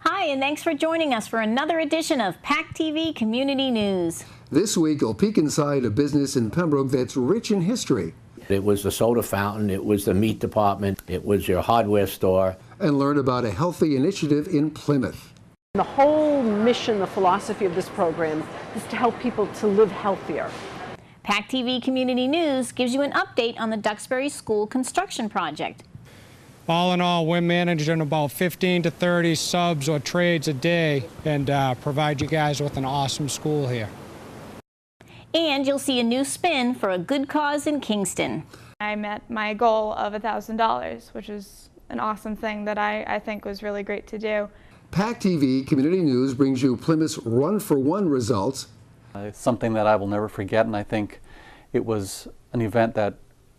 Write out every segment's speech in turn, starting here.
Hi, and thanks for joining us for another edition of PACTV Community News. This week, we'll peek inside a business in Pembroke that's rich in history. It was the soda fountain, it was the meat department, it was your hardware store. And learn about a healthy initiative in Plymouth. The whole mission, the philosophy of this program is to help people to live healthier. PACTV Community News gives you an update on the Duxbury School construction project. All in all, we're managing about 15 to 30 subs or trades a day and provide you guys with an awesome school here. And you'll see a new spin for a good cause in Kingston. I met my goal of $1,000, which is an awesome thing that I think was really great to do. PACTV Community News brings you Plymouth's Run for One results. It's something that I will never forget, and I think it was an event that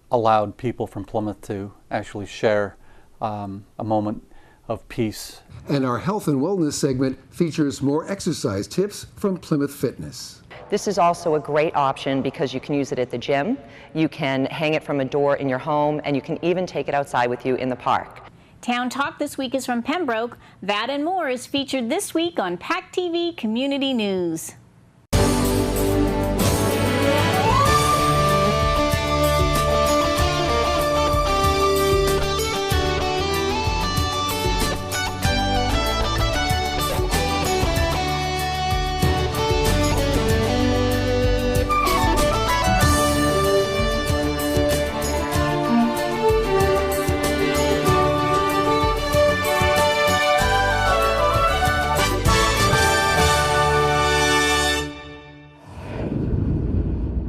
allowed people from Plymouth to actually share a moment of peace. And our health and wellness segment features more exercise tips from Plymouth Fitness. This is also a great option because you can use it at the gym, you can hang it from a door in your home, and you can even take it outside with you in the park. Town Talk this week is from Pembroke. That and more is featured this week on PACTV Community News.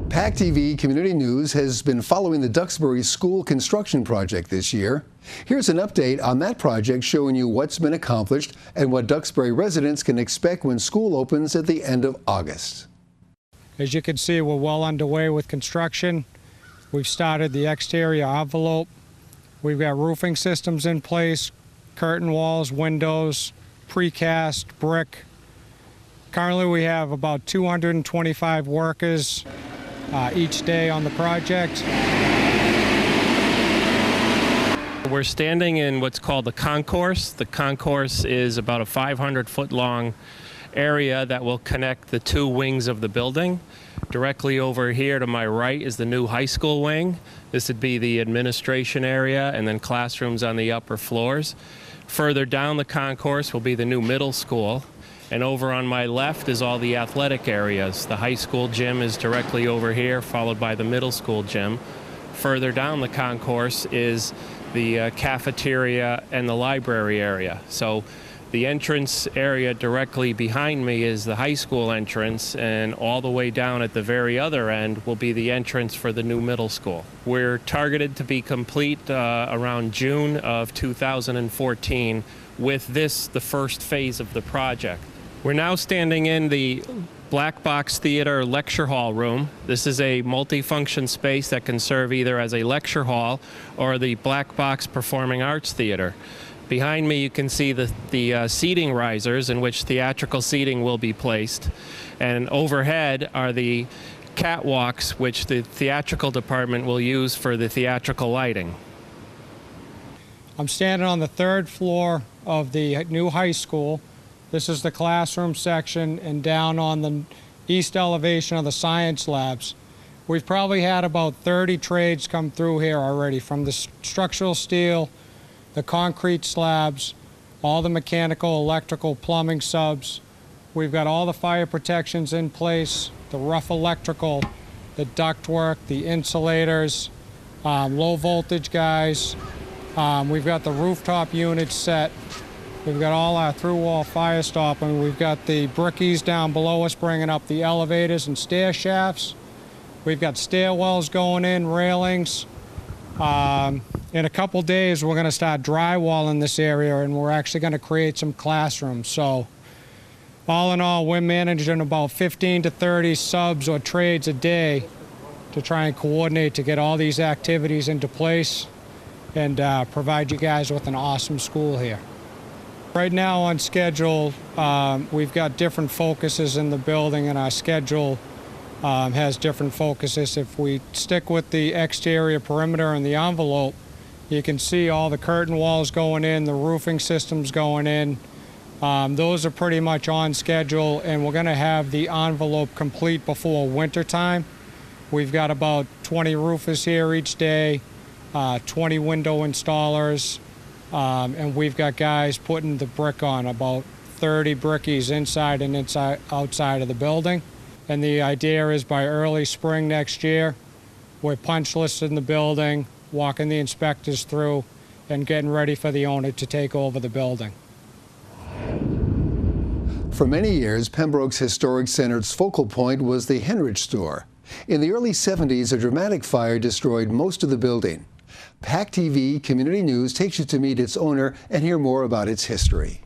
PACTV Community News has been following the Duxbury School construction project this year. Here's an update on that project showing you what's been accomplished and what Duxbury residents can expect when school opens at the end of August. As you can see, we're well underway with construction. We've started the exterior envelope. We've got roofing systems in place, curtain walls, windows, precast, brick. Currently we have about 225 workers each day on the project. We're standing in what's called the concourse. The concourse is about a 500-foot long area that will connect the two wings of the building. Directly over here to my right is the new high school wing. This would be the administration area and then classrooms on the upper floors. Further down the concourse will be the new middle school. And over on my left is all the athletic areas. The high school gym is directly over here, followed by the middle school gym. Further down the concourse is the cafeteria and the library area. So the entrance area directly behind me is the high school entrance, and all the way down at the very other end will be the entrance for the new middle school. We're targeted to be complete around June of 2014 with this, the first phase of the project. We're now standing in the Black Box Theater lecture hall room. This is a multi-function space that can serve either as a lecture hall or the Black Box Performing Arts Theater. Behind me you can see the seating risers in which theatrical seating will be placed. And overhead are the catwalks which the theatrical department will use for the theatrical lighting. I'm standing on the third floor of the new high school. This is the classroom section, and down on the east elevation of the science labs. We've probably had about 30 trades come through here already, from the structural steel, the concrete slabs, all the mechanical, electrical, plumbing subs. We've got all the fire protections in place, the rough electrical, the ductwork, the insulators, low voltage guys. We've got the rooftop units set. We've got all our through-wall fire stopping. We've got the brickies down below us bringing up the elevators and stair shafts. We've got stairwells going in, railings. In a couple days, we're going to start drywalling this area, and we're actually going to create some classrooms. So all in all, we're managing about 15 to 30 subs or trades a day to try and coordinate to get all these activities into place and provide you guys with an awesome school here. Right now on schedule, we've got different focuses in the building, and our schedule has different focuses. If we stick with the exterior perimeter and the envelope, you can see all the curtain walls going in, the roofing systems going in, Those are pretty much on schedule, and we're going to have the envelope complete before winter time. We've got about 20 roofers here each day, 20 window installers, and we've got guys putting the brick on, about 30 brickies inside and outside of the building. And the idea is by early spring next year, we're punch listing the building, walking the inspectors through, and getting ready for the owner to take over the building. For many years, Pembroke's historic center's focal point was the Henrich store. In the early 70s, a dramatic fire destroyed most of the building. PACTV Community News takes you to meet its owner and hear more about its history.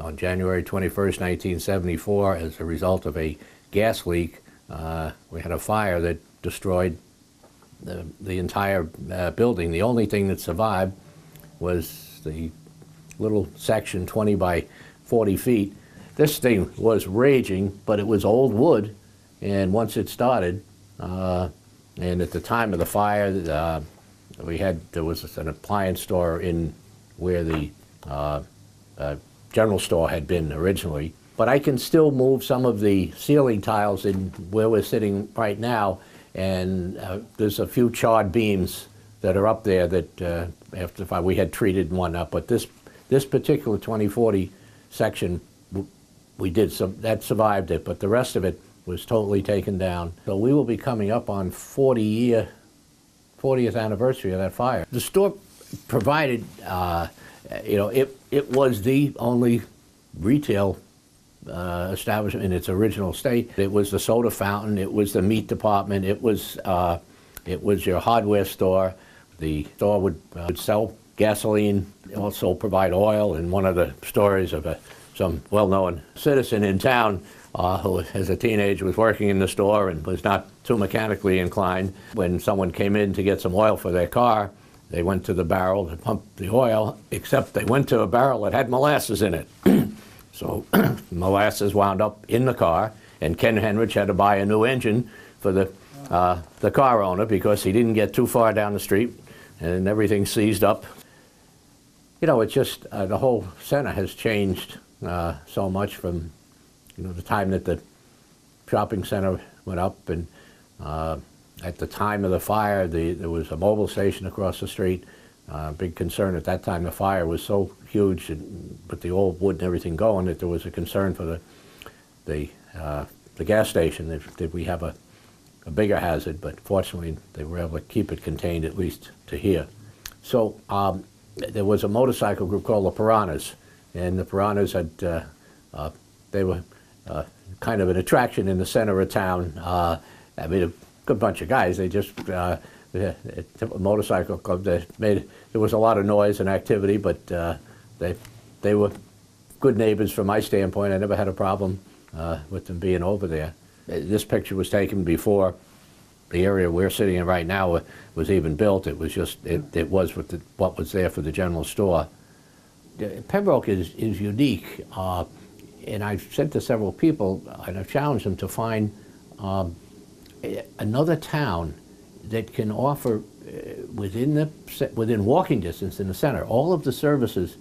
On January 21st, 1974, as a result of a gas leak, we had a fire that destroyed the entire building. The only thing that survived was the little section 20 by 40 feet. This thing was raging, but it was old wood, and once it started, and at the time of the fire, there was an appliance store in where the general store had been originally. But I can still move some of the ceiling tiles in where we're sitting right now, and there's a few charred beams that are up there that after the fire we had treated one up. But this particular 2040 section, we did that survived it, but the rest of it was totally taken down. So we will be coming up on 40th anniversary of that fire. The store provided, it was the only retail establishment in its original state. It was the soda fountain, it was the meat department, it was your hardware store. The store would sell gasoline, also provide oil, and one of the stories of some well-known citizen in town who as a teenager was working in the store and was not too mechanically inclined. When someone came in to get some oil for their car, they went to the barrel to pump the oil, except they went to a barrel that had molasses in it. So molasses wound up in the car, and Ken Henrich had to buy a new engine for the car owner because he didn't get too far down the street, and everything seized up. You know, it's just the whole center has changed so much from the time that the shopping center went up, and at the time of the fire, there was a mobile station across the street. Big concern at that time. The fire was so huge, and with the old wood and everything going, that there was a concern for the gas station that we have a bigger hazard. But fortunately, they were able to keep it contained, at least to here. So there was a motorcycle group called the Piranhas, and the Piranhas had they were kind of an attraction in the center of town. I mean, a good bunch of guys. They just a motorcycle club. There was a lot of noise and activity, but they were good neighbors from my standpoint. I never had a problem with them being over there. This picture was taken before the area we're sitting in right now was even built. It was just it was what was there for the general store. Pembroke is unique, and I've said to several people, and I've challenged them to find another town that can offer within walking distance in the center all of the services,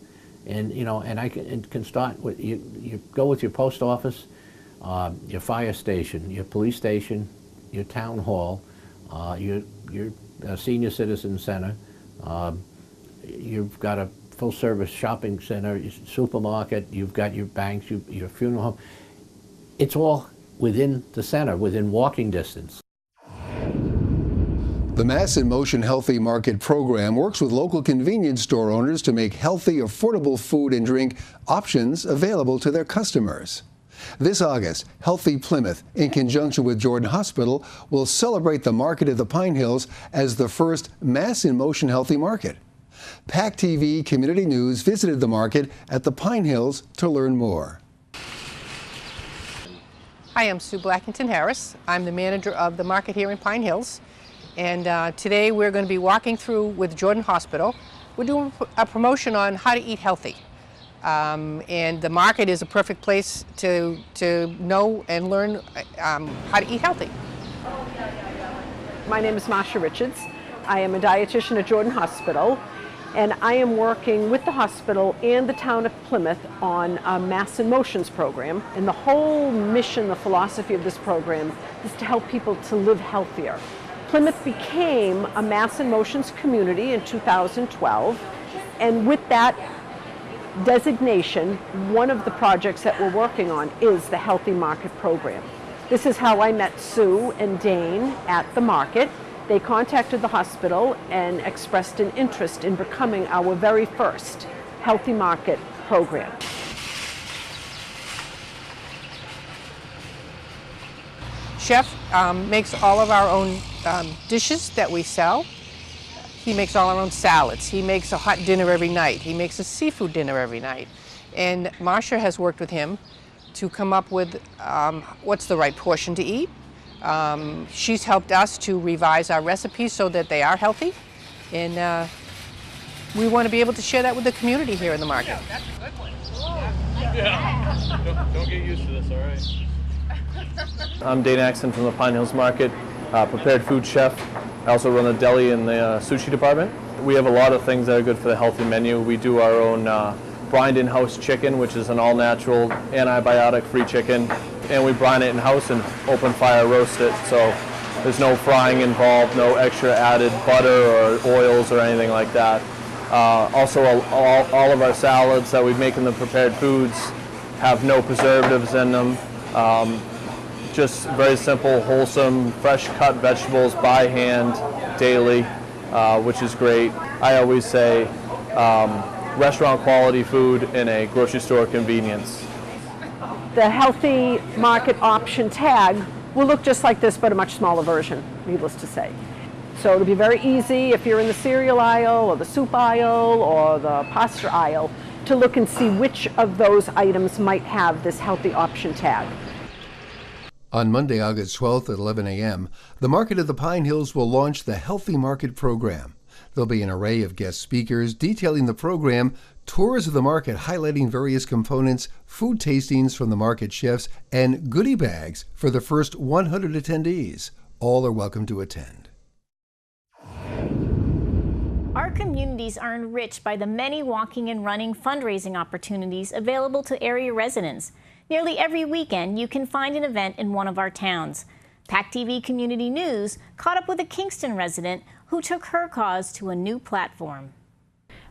and I can start with you go with your post office, your fire station, your police station, your town hall, your senior citizen center. You've got a full-service shopping center, supermarket. You've got your banks, your funeral home. It's all within the center, within walking distance. The Mass in Motion Healthy Market program works with local convenience store owners to make healthy, affordable food and drink options available to their customers. This August, Healthy Plymouth, in conjunction with Jordan Hospital, will celebrate the market at the Pine Hills as the first Mass in Motion Healthy Market. PACTV Community News visited the market at the Pine Hills to learn more. Hi, I'm Sue Blackington Harris. I'm the manager of the market here in Pine Hills. And today we're going to be walking through with Jordan Hospital. We're doing a promotion on how to eat healthy. And the market is a perfect place to know and learn how to eat healthy. My name is Masha Richards. I am a dietitian at Jordan Hospital. And I am working with the hospital and the town of Plymouth on a Mass in Motions program. And the whole mission, the philosophy of this program is to help people to live healthier. Plymouth became a Mass in Motions community in 2012. And with that designation, one of the projects that we're working on is the Healthy Market program. This is how I met Sue and Dane at the market. They contacted the hospital and expressed an interest in becoming our very first Healthy Market program. Chef makes all of our own dishes that we sell. He makes all our own salads. He makes a hot dinner every night. He makes a seafood dinner every night. And Marcia has worked with him to come up with what's the right portion to eat. She's helped us to revise our recipes so that they are healthy. And we want to be able to share that with the community here in the market. Yeah, that's a good one. Yeah. Don't get used to this, all right? I'm Dane Axton from the Pine Hills Market, prepared food chef. I also run the deli and the sushi department. We have a lot of things that are good for the healthy menu. We do our own brined in-house chicken, which is an all-natural, antibiotic-free chicken, and we brine it in-house and open fire roast it. So there's no frying involved, no extra added butter or oils or anything like that. Also, all of our salads that we make in the prepared foods have no preservatives in them. Just very simple, wholesome, fresh cut vegetables by hand daily, which is great. I always say restaurant quality food in a grocery store convenience. The Healthy Market option tag will look just like this, but a much smaller version, needless to say. So it'll be very easy if you're in the cereal aisle or the soup aisle or the pasta aisle to look and see which of those items might have this healthy option tag. On Monday, August 12th at 11 a.m., the Market of the Pine Hills will launch the Healthy Market program. There'll be an array of guest speakers detailing the program, tours of the market highlighting various components, food tastings from the market chefs, and goodie bags for the first 100 attendees. All are welcome to attend. Our communities are enriched by the many walking and running fundraising opportunities available to area residents. Nearly every weekend, you can find an event in one of our towns. PACTV Community News caught up with a Kingston resident who took her cause to a new platform.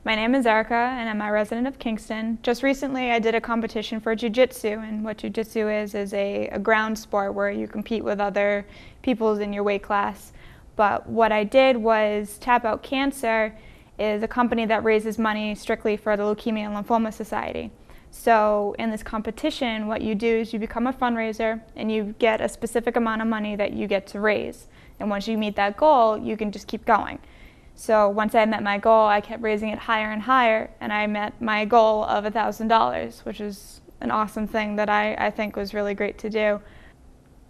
My name is Erica, and I'm a resident of Kingston. Just recently, I did a competition for jiu-jitsu, and what jiu-jitsu is a ground sport where you compete with other people in your weight class. But what I did was Tap Out Cancer is a company that raises money strictly for the Leukemia and Lymphoma Society. So in this competition, what you do is you become a fundraiser and you get a specific amount of money that you get to raise. And once you meet that goal, you can just keep going. So once I met my goal, I kept raising it higher and higher, and I met my goal of $1,000, which is an awesome thing that I think was really great to do.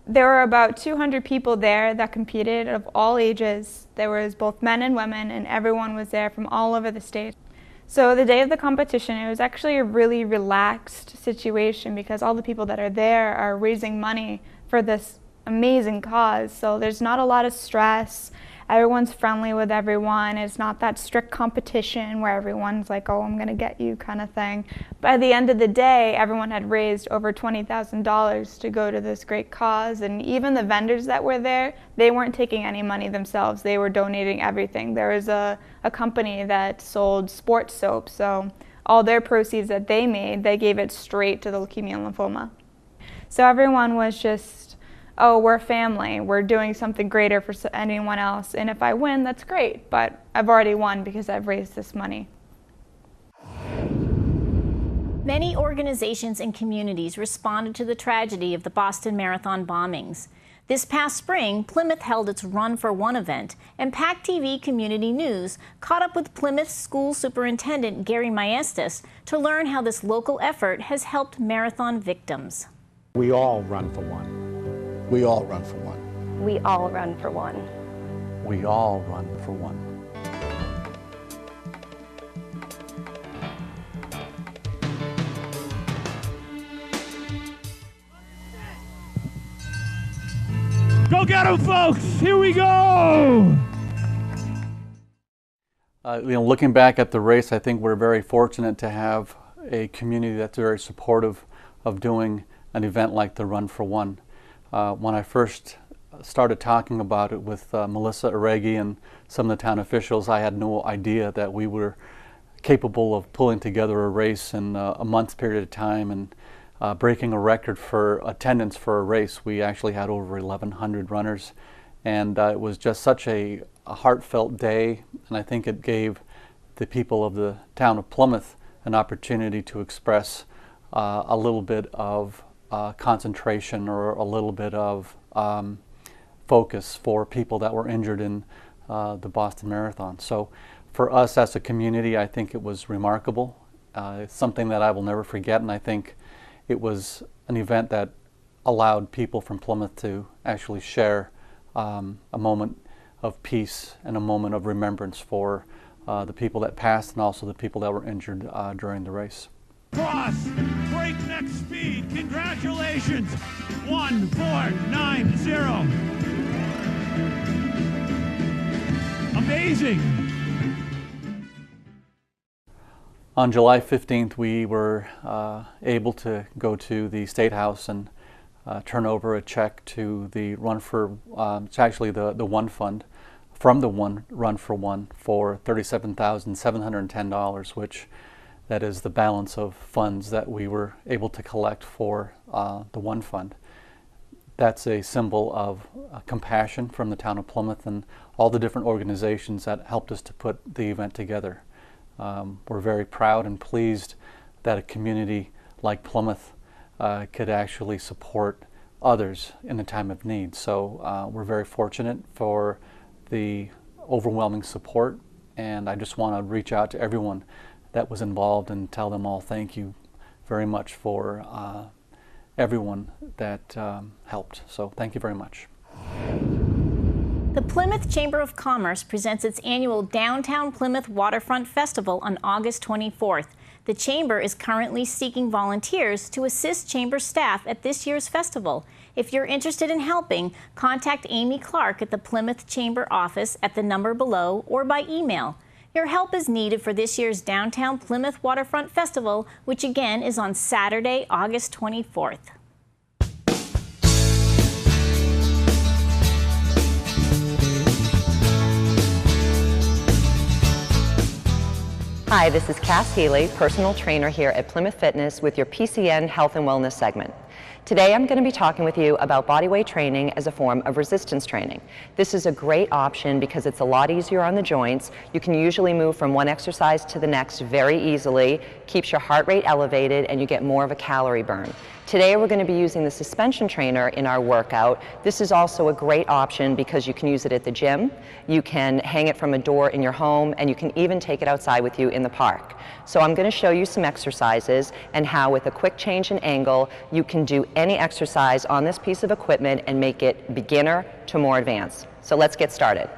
There were about 200 people there that competed of all ages. There was both men and women, and everyone was there from all over the state. So the day of the competition, it was actually a really relaxed situation because all the people that are there are raising money for this amazing cause. So there's not a lot of stress. Everyone's friendly with everyone. It's not that strict competition where everyone's like, oh, I'm going to get you kind of thing. By the end of the day, everyone had raised over $20,000 to go to this great cause. And even the vendors that were there, they weren't taking any money themselves. They were donating everything. There was a company that sold sports soap. So all their proceeds that they made, they gave it straight to the leukemia and lymphoma. So everyone was just, oh, we're family, we're doing something greater for anyone else, and if I win, that's great, but I've already won because I've raised this money. Many organizations and communities responded to the tragedy of the Boston Marathon bombings. This past spring, Plymouth held its Run for One event, and PACTV Community News caught up with Plymouth School Superintendent Gary Maestas to learn how this local effort has helped marathon victims. We all run for one. We all run for one. We all run for one. We all run for one. Go get them, folks! Here we go! Looking back at the race, I think we're very fortunate to have a community that's very supportive of doing an event like the Run for One. When I first started talking about it with Melissa Aregi and some of the town officials, I had no idea that we were capable of pulling together a race in a month's period of time and breaking a record for attendance for a race. We actually had over 1,100 runners, and it was just such a heartfelt day, and I think it gave the people of the town of Plymouth an opportunity to express a little bit of concentration or a little bit of focus for people that were injured in the Boston Marathon. So for us as a community, I think it was remarkable. It's something that I will never forget, and I think it was an event that allowed people from Plymouth to actually share a moment of peace and a moment of remembrance for the people that passed and also the people that were injured during the race. Cross, breakneck speed, congratulations, 1490. Amazing. On July 15th, we were able to go to the State House and turn over a check to the Run for, it's actually the One Fund, from the Run for One for $37,710, which that is the balance of funds that we were able to collect for the One Fund. That's a symbol of compassion from the town of Plymouth and all the different organizations that helped us to put the event together. We're very proud and pleased that a community like Plymouth could actually support others in a time of need. So we're very fortunate for the overwhelming support, and I just want to reach out to everyone that was involved and tell them all thank you very much for everyone that helped. So thank you very much. The Plymouth Chamber of Commerce presents its annual Downtown Plymouth Waterfront Festival on August 24th. The Chamber is currently seeking volunteers to assist Chamber staff at this year's festival. If you're interested in helping, contact Amy Clark at the Plymouth Chamber office at the number below or by email. Your help is needed for this year's Downtown Plymouth Waterfront Festival, which again is on Saturday, August 24th. Hi, this is Cass Healy, personal trainer here at Plymouth Fitness with your PCN Health and Wellness segment. Today I'm going to be talking with you about bodyweight training as a form of resistance training. This is a great option because it's a lot easier on the joints. You can usually move from one exercise to the next very easily, keeps your heart rate elevated, and you get more of a calorie burn. Today we're going to be using the suspension trainer in our workout. This is also a great option because you can use it at the gym, you can hang it from a door in your home, and you can even take it outside with you in the park. So I'm going to show you some exercises and how with a quick change in angle you can do any exercise on this piece of equipment and make it beginner to more advanced. So let's get started.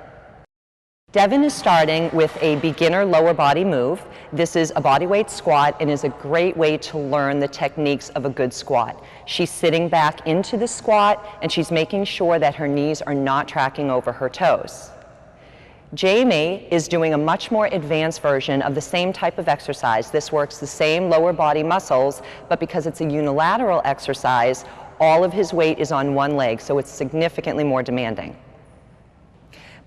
Devin is starting with a beginner lower body move. This is a bodyweight squat and is a great way to learn the techniques of a good squat. She's sitting back into the squat and she's making sure that her knees are not tracking over her toes. Jamie is doing a much more advanced version of the same type of exercise. This works the same lower body muscles, but because it's a unilateral exercise, all of his weight is on one leg, so it's significantly more demanding.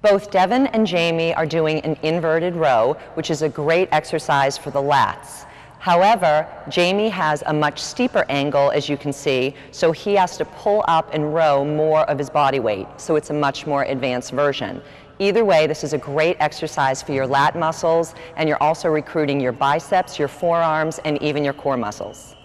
Both Devin and Jamie are doing an inverted row, which is a great exercise for the lats. However, Jamie has a much steeper angle, as you can see, so he has to pull up and row more of his body weight, so it's a much more advanced version. Either way, this is a great exercise for your lat muscles, and you're also recruiting your biceps, your forearms, and even your core muscles.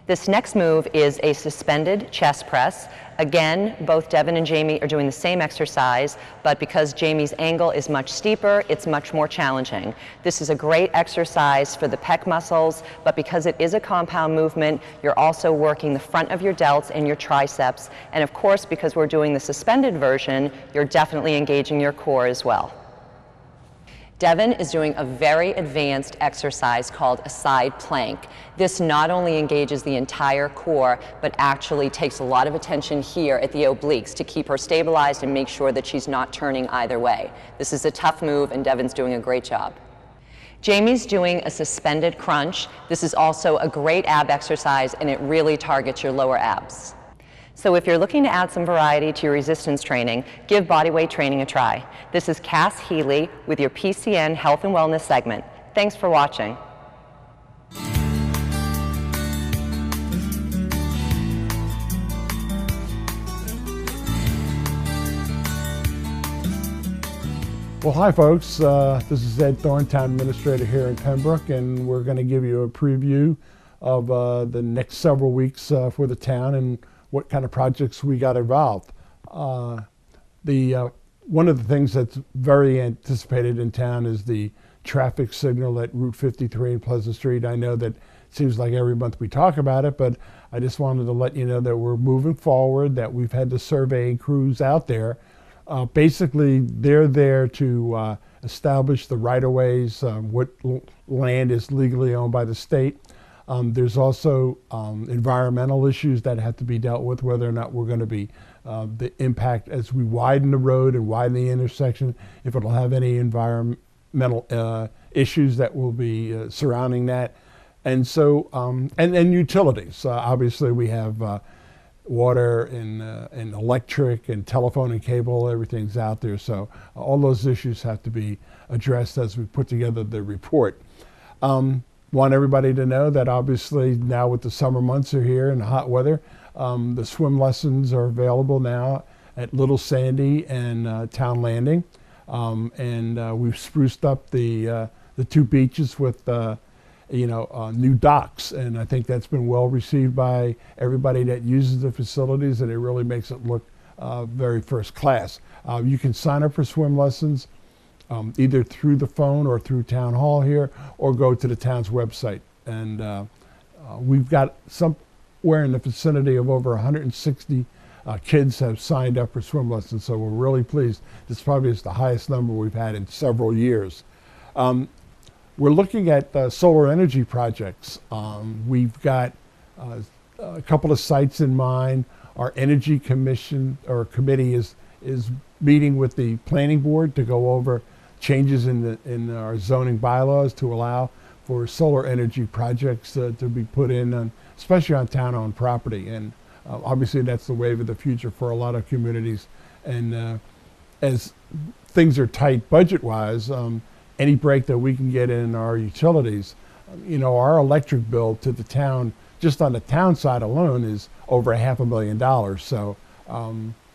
This next move is a suspended chest press. Again, both Devin and Jamie are doing the same exercise, but because Jamie's angle is much steeper, it's much more challenging. This is a great exercise for the pec muscles, but because it is a compound movement, you're also working the front of your delts and your triceps. And of course, because we're doing the suspended version, you're definitely engaging your core as well. Devin is doing a very advanced exercise called a side plank. This not only engages the entire core, but actually takes a lot of attention here at the obliques to keep her stabilized and make sure that she's not turning either way. This is a tough move, and Devin's doing a great job. Jamie's doing a suspended crunch. This is also a great ab exercise, and it really targets your lower abs. So if you're looking to add some variety to your resistance training, give bodyweight training a try. This is Cass Healy with your PCN Health and Wellness segment. Thanks for watching. Well, hi folks, this is Ed Thorne, Town Administrator here in Pembroke, and we're going to give you a preview of the next several weeks for the town and what kind of projects we got involved. One of the things that's very anticipated in town is the traffic signal at Route 53 and Pleasant Street. I know that it seems like every month we talk about it, but I just wanted to let you know that we're moving forward, that we've had the surveying crews out there. Basically, they're there to establish the right-of-ways, what land is legally owned by the state. There's also environmental issues that have to be dealt with, whether or not we're going to be the impact as we widen the road and widen the intersection, if it'll have any environmental issues that will be surrounding that. And so, and utilities. Obviously, we have water and electric and telephone and cable, everything's out there. So all those issues have to be addressed as we put together the report. Want everybody to know that obviously now with the summer months are here and the hot weather, the swim lessons are available now at Little Sandy and Town Landing. We've spruced up the two beaches with new docks, and I think that's been well received by everybody that uses the facilities, and it really makes it look very first class. You can sign up for swim lessons either through the phone or through Town Hall here, or go to the town's website. And we've got somewhere in the vicinity of over 160 kids have signed up for swim lessons, so we're really pleased. This probably is the highest number we've had in several years. We're looking at solar energy projects. We've got a couple of sites in mind. Our Energy Commission or committee is meeting with the planning board to go over changes in our zoning bylaws to allow for solar energy projects to be put in, especially on town-owned property. And obviously that's the wave of the future for a lot of communities. And as things are tight budget-wise, any break that we can get in our utilities, our electric bill to the town, just on the town side alone, is over $500,000. So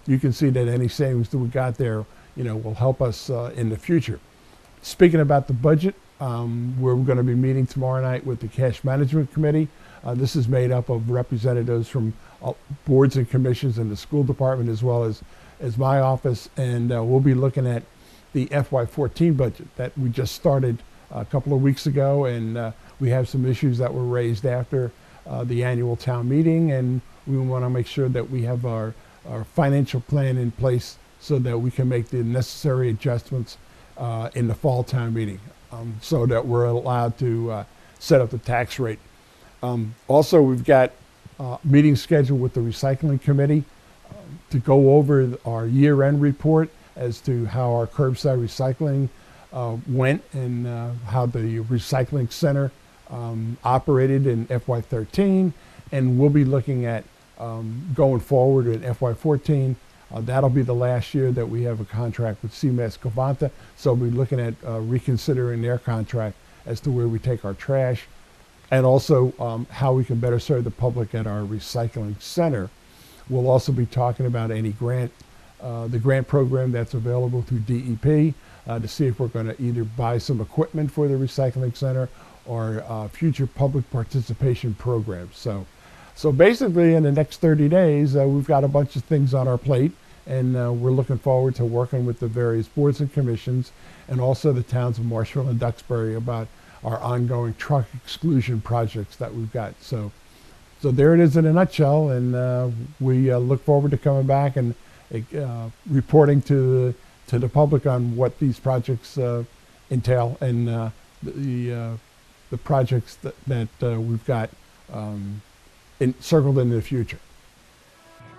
you can see that any savings that we got there, will help us in the future. Speaking about the budget, we're going to be meeting tomorrow night with the Cash Management Committee. This is made up of representatives from boards and commissions in the school department, as well as my office, and we'll be looking at the FY14 budget that we just started a couple of weeks ago, and we have some issues that were raised after the annual town meeting, and we want to make sure that we have our financial plan in place so that we can make the necessary adjustments in the fall town meeting, so that we're allowed to set up the tax rate. Also, we've got meetings scheduled with the recycling committee to go over our year-end report as to how our curbside recycling went and how the recycling center operated in FY13, and we'll be looking at going forward in FY14. That'll be the last year that we have a contract with CMS Covanta, so we'll be looking at reconsidering their contract as to where we take our trash, and also how we can better serve the public at our recycling center. We'll also be talking about any the grant program that's available through DEP to see if we're going to either buy some equipment for the recycling center or future public participation programs. So basically in the next 30 days, we've got a bunch of things on our plate, and we're looking forward to working with the various boards and commissions and also the towns of Marshfield and Duxbury about our ongoing truck exclusion projects that we've got. So there it is in a nutshell, and we look forward to coming back and reporting to the public on what these projects entail and the projects that we've got circled into the future.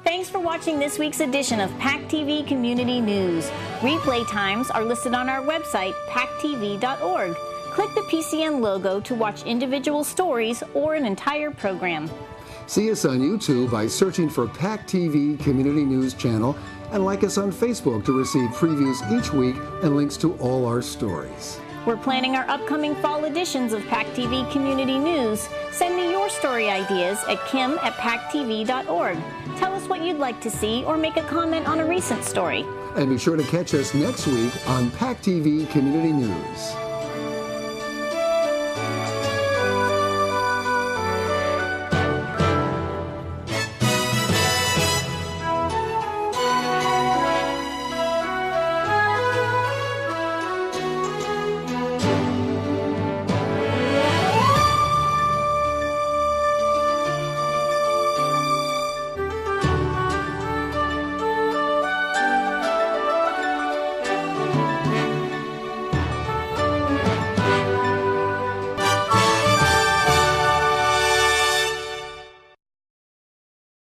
Thanks for watching this week's edition of PACTV Community News. Replay times are listed on our website, pactv.org. Click the PCN logo to watch individual stories or an entire program. See us on YouTube by searching for PACTV Community News Channel and like us on Facebook to receive previews each week and links to all our stories. We're planning our upcoming fall editions of PACTV Community News. Send me your story ideas at kim@pactv.org. Tell us what you'd like to see or make a comment on a recent story. And be sure to catch us next week on PACTV Community News.